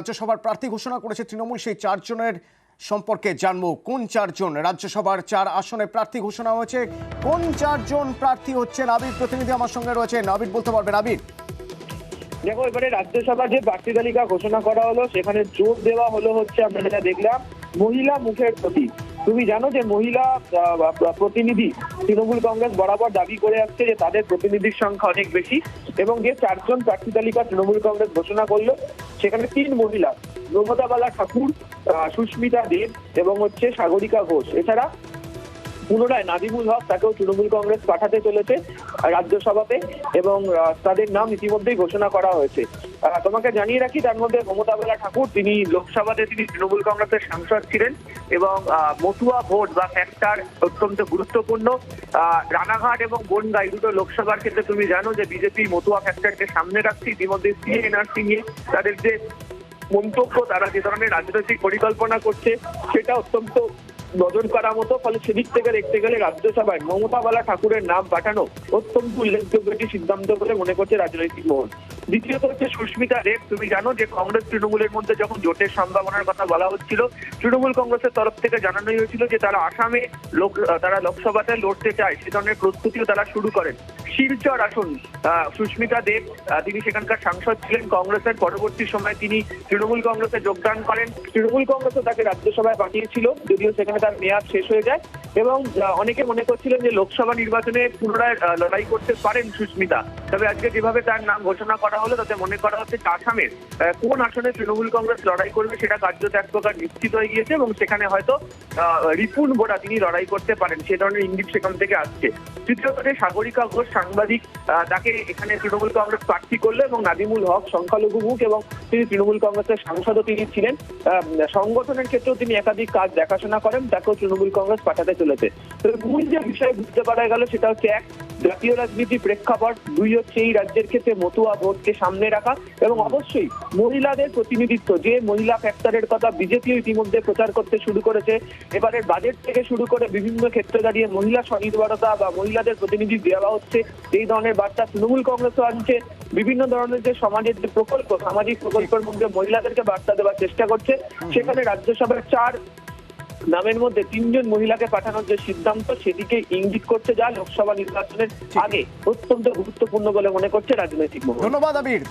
রাজ্যসভার প্রার্থী ঘোষণা করেছে তৃণমূল। সেই চারজনের সম্পর্কে জানবো। কোন চারজন রাজ্যসভার 4 আসনে প্রার্থী ঘোষণা হয়েছে, কোন চারজন প্রার্থী হচ্ছেন? আবির প্রতিনিধি আমার সঙ্গে রয়েছেন। আবির, বলতে পারবেন আবির? দেখো, এবারে রাজ্যসভার যে প্রার্থী তালিকা ঘোষণা করা হলো সেখানে যোগ দেওয়া হলো হচ্ছে, আমরা যেটা দেখলাম, মহিলা মুখের প্রতীক। তুমি জানো যে মহিলা প্রতিনিধি তৃণমূল কংগ্রেস বরাবর দাবি করে আসছে যে তাদের প্রতিনিধির সংখ্যা অনেক বেশি, এবং যে 4 জন প্রার্থী তালিকা তৃণমূল কংগ্রেস ঘোষণা করলো সেখানে 3 মহিলা, মমতা বালা ঠাকুর, সুস্মিতা দেব এবং হচ্ছে সাগরিকা ঘোষ। এছাড়া পুনরায় নাদিমুল হক, তাকেও তৃণমূল কংগ্রেস পাঠাতে চলেছে রাজ্যসভাতে, এবং তাদের নাম ইতিমধ্যেই ঘোষণা করা হয়েছে। তোমাকে জানিয়ে রাখি, তার মধ্যে মমতা বালা ঠাকুর, তিনি লোকসভাতে তিনি তৃণমূল কংগ্রেসের সাংসদ ছিলেন, এবং মতুয়া ভোট বা ফ্যাক্টর অত্যন্ত গুরুত্বপূর্ণ। রানাঘাট এবং বনগাঁ দুটো লোকসভার ক্ষেত্রে তুমি জানো যে বিজেপি মতুয়া ফ্যাক্টরকে সামনে রাখছে। ইতিমধ্যে সিএনআরসি নিয়ে তাদের যে মন্তব্য, তারা যে ধরনের রাজনৈতিক পরিকল্পনা করছে সেটা অত্যন্ত নজর করার মতো। ফলে সেদিক থেকে দেখতে গেলে রাজ্যসভায় মমতা বালা ঠাকুরের নাম পাঠানো অত্যন্ত উল্লেখযোগ্য একটি সিদ্ধান্ত বলে মনে করছে রাজনৈতিক মহল। দ্বিতীয়ত হচ্ছে সুস্মিতা দেব। তুমি জানো যে কংগ্রেস তৃণমূলের মধ্যে যখন জোটের সম্ভাবনার কথা বলা হচ্ছিল, তৃণমূল কংগ্রেসের তরফ থেকে জানানো হয়েছিল যে তারা আসামে তারা লোকসভাতে লড়তে চায়, সে ধরনের প্রস্তুতিও তারা শুরু করেন। শিলচর আসন, সুস্মিতা দেব তিনি সেখানকার সাংসদ ছিলেন কংগ্রেসের। পরবর্তী সময়ে তিনি তৃণমূল কংগ্রেসে যোগদান করেন। তৃণমূল কংগ্রেসও তাকে রাজ্যসভায় পাঠিয়েছিল, যদিও সেখানে তার মেয়াদ শেষ হয়ে যায়, এবং অনেকে মনে করছিলেন যে লোকসভা নির্বাচনে পুনরায় লড়াই করতে পারেন সুস্মিতা। তবে আজকে যেভাবে তার নাম ঘোষণা করা হলো, তাতে মনে করা হচ্ছে আসামের কোন আসনে তৃণমূল কংগ্রেস লড়াই করবে সেটা কার্যত এক প্রকার নিশ্চিত হয়ে গিয়েছে, এবং সেখানে হয়তো রিপুন বোরা তিনি লড়াই করতে পারেন, সে ধরনের ইঙ্গিত সেখান থেকে আসছে। তৃতীয়ত সাগরিকা ঘোষ সাংবাদিক, তাকে এখানে তৃণমূল কংগ্রেস প্রার্থী করলো, এবং নাদিমুল হক সংখ্যালঘু মুখ, এবং তিনি তৃণমূল কংগ্রেসের সাংসদও তিনি ছিলেন। সংগঠনের ক্ষেত্রেও তিনি একাধিক কাজ দেখাশোনা করেন, তাকেও তৃণমূল কংগ্রেস পাঠাতে চলেছে। তবে মূল যে বিষয় বুঝতে পারা গেল সেটা হচ্ছে, 1, জাতীয় রাজনীতি প্রেক্ষাপট, 2 হচ্ছে এই রাজ্যের ক্ষেত্রে মতুয়া ভোটকে সামনে রাখা, এবং অবশ্যই মহিলাদের প্রতিনিধিত্ব। যে মহিলা ফ্যাক্টরের কথা বিজেপি ইতিমধ্যে প্রচার করতে শুরু করেছে, এবারের বাজেট থেকে শুরু করে বিভিন্ন ক্ষেত্রে দাঁড়িয়ে মহিলা স্বনির্ভরতা বা মহিলাদের প্রতিনিধি দেওয়া হচ্ছে, এই ধরনের বার্তা তৃণমূল কংগ্রেসও আনছে। বিভিন্ন ধরনের যে সমাজের যে প্রকল্প, সামাজিক প্রকল্পের মধ্যে মহিলাদেরকে বার্তা দেওয়ার চেষ্টা করছে। সেখানে রাজ্যসভার 4 নামের মধ্যে 3 জন মহিলাকে পাঠানোর যে সিদ্ধান্ত, সেদিকে ইঙ্গিত করছে, যা লোকসভা নির্বাচনের আগে অত্যন্ত গুরুত্বপূর্ণ বলে মনে করছে রাজনৈতিক মহল। ধন্যবাদ আবির।